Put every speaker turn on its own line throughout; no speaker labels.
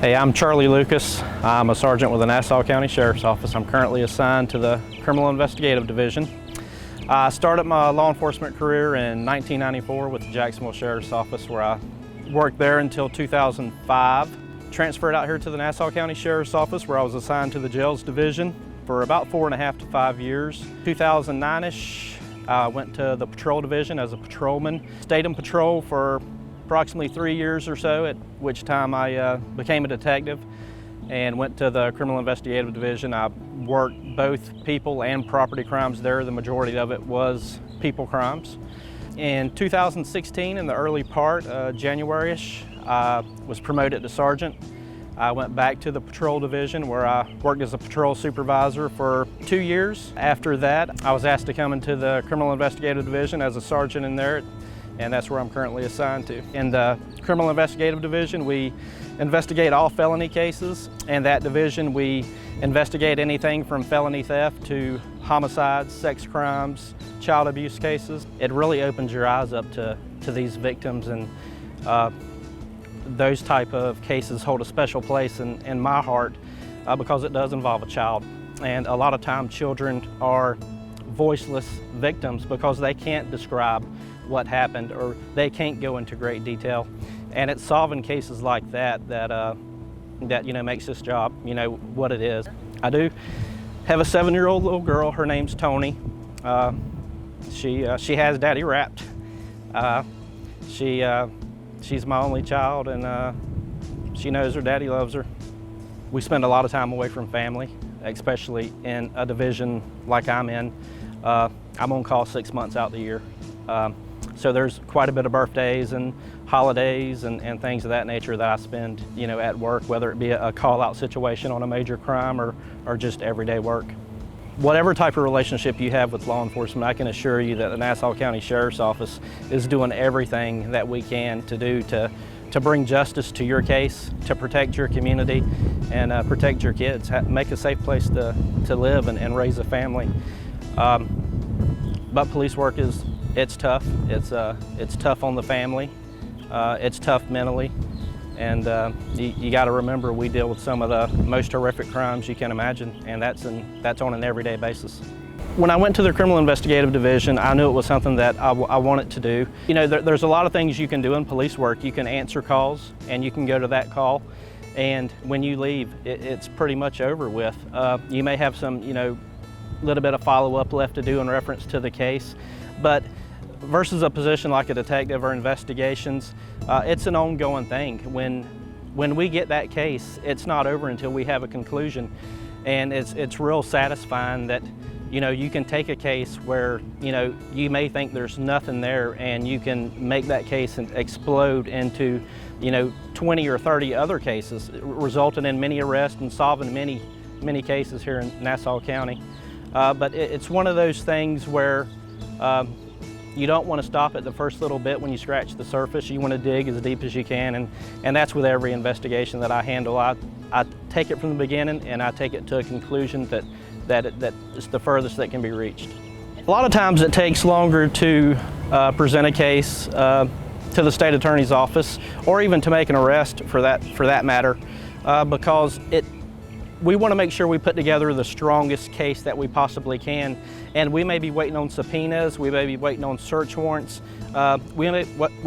Hey, I'm Charlie Lucas. I'm a sergeant with the Nassau County Sheriff's Office. I'm currently assigned to the Criminal Investigative Division. I started my law enforcement career in 1994 with the Jacksonville Sheriff's Office, where I worked there until 2005. Transferred out here to the Nassau County Sheriff's Office, where I was assigned to the Jails Division for about 4.5 to 5 years. 2009-ish, I went to the Patrol Division as a patrolman. Stayed in patrol for approximately 3 years or so, at which time I became a detective and went to the Criminal Investigative Division. I worked both people and property crimes there. The majority of it was people crimes. In 2016, in the early part, January-ish, I was promoted to sergeant. I went back to the Patrol Division, where I worked as a patrol supervisor for 2 years. After that, I was asked to come into the Criminal Investigative Division as a sergeant in there, and that's where I'm currently assigned to. In the Criminal Investigative Division, we investigate all felony cases. In that division, we investigate anything from felony theft to homicides, sex crimes, child abuse cases. It really opens your eyes up to these victims, and those type of cases hold a special place in my heart because it does involve a child. And a lot of times children are voiceless victims because they can't describe what happened, or they can't go into great detail. And it's solving cases like that makes this job what it is. I do have a 7-year-old little girl. Her name's Tony. She has daddy wrapped. She's my only child, and she knows her daddy loves her. We spend a lot of time away from family, especially in a division like I'm in. I'm on call 6 months out the year. So there's quite a bit of birthdays and holidays and things of that nature that I spend, at work, whether it be a call-out situation on a major crime or just everyday work. Whatever type of relationship you have with law enforcement, I can assure you that the Nassau County Sheriff's Office is doing everything that we can to do to bring justice to your case, to protect your community, and protect your kids, make a safe place to live and raise a family. But police work it's tough. It's tough on the family. It's tough mentally, and you got to remember we deal with some of the most horrific crimes you can imagine, and that's on an everyday basis. When I went to the Criminal Investigative Division, I knew it was something that I wanted to do. There's a lot of things you can do in police work. You can answer calls, and you can go to that call, and when you leave, it's pretty much over with. You may have some, little bit of follow-up left to do in reference to the case, but versus a position like a detective or investigations, it's an ongoing thing. When we get that case, it's not over until we have a conclusion, and it's real satisfying that you can take a case where you may think there's nothing there, and you can make that case and explode into 20 or 30 other cases, resulting in many arrests and solving many cases here in Nassau County. But it's one of those things where you don't want to stop at the first little bit when you scratch the surface. You want to dig as deep as you can, and that's with every investigation that I handle. I take it from the beginning, and I take it to a conclusion that it's the furthest that can be reached. A lot of times it takes longer to present a case to the state attorney's office, or even to make an arrest for that matter, because we want to make sure we put together the strongest case that we possibly can. And we may be waiting on subpoenas, we may be waiting on search warrants, we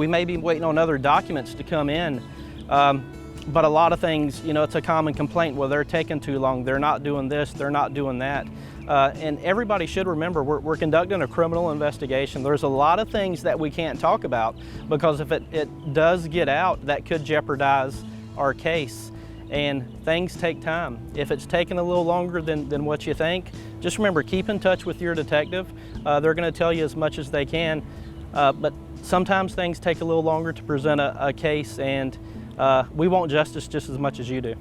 may be waiting on other documents to come in. But a lot of things, it's a common complaint, well, they're taking too long, they're not doing this, they're not doing that. And everybody should remember, we're conducting a criminal investigation. There's a lot of things that we can't talk about, because if it does get out, that could jeopardize our case. And things take time. If it's taking a little longer than what you think, just remember, keep in touch with your detective. They're going to tell you as much as they can, but sometimes things take a little longer to present a case, and we want justice just as much as you do.